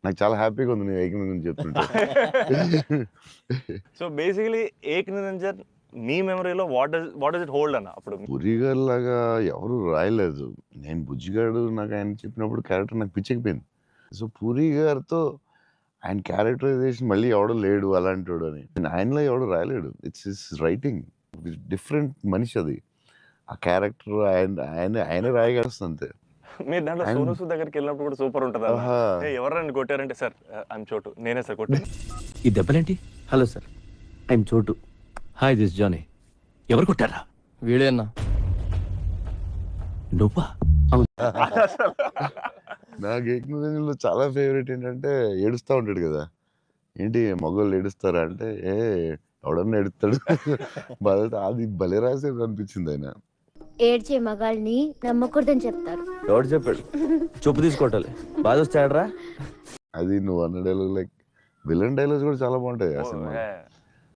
నాకు చాలా హ్యాపీగా ఉంది నువ్వు ఏకం గురించి చెప్తుంటే. సో బేసికలీ ఏక్ నిరంజన్ మీ మెమరీలో వాట్ డస్ ఇట్ హోల్డ్ అన్న అప్పుడు? పూరి గారు లాగా ఎవరు రాయలేదు. నేను బుజ్జిగాడు నాకు ఆయన చెప్పినప్పుడు క్యారెక్టర్ నాకు పిచ్చెక్కిపోయింది. సో పూరి గారితో ఆయన క్యారెక్టరైజేషన్ మళ్ళీ ఎవడో లేడు అలాంటోడు అని. ఆయనలో ఎవడు రాయలేడు. It's his writing. డిఫరెంట్ మనిషి అది. ఆ క్యారెక్టర్ ఆయన రాయగలుస్తుంది అంతే. మీరు దాంట్లో సోను సూద్ దగ్గరికి వెళ్ళినప్పుడు కూడా సూపర్ ఉంటుంది అన్న. ఆహా. ఎవరైనా కొట్టారంటే సార్ ఐఎమ్ చోటు, నేనే సార్ కొట్టాను. ఈ దెబ్బలేంటి? Hello sir, I'm Chotu. Hi this Johnny. ఎవరు కొట్టారా? వీడే అన్నా. నువ్వా? నాకు ఏకనిరంజన్లో చాలా ఫేవరెట్ ఏంటంటే ఏడుస్తూ ఉంటాడు కదా. ఏంటి మగవాళ్ళు ఏడుస్తారా అంటే ఎవడన్నా ఏడుస్తాడు. బాధ అది భలే రాసేది అనిపించింది ఆయన. ఏడ్చే మగాళ్ళని నమ్మకూడదని చెప్తారు. ఎవడు చెప్పాడు? చూపు తీసుకోవటాలి. బాధ వచ్చాడరా? అది నువ్వు అన్న డైలాగ్ లైక్ విలన్ డైలాగ్స్ కూడా చాలా బాగుంటాయి ఆ సినిమా.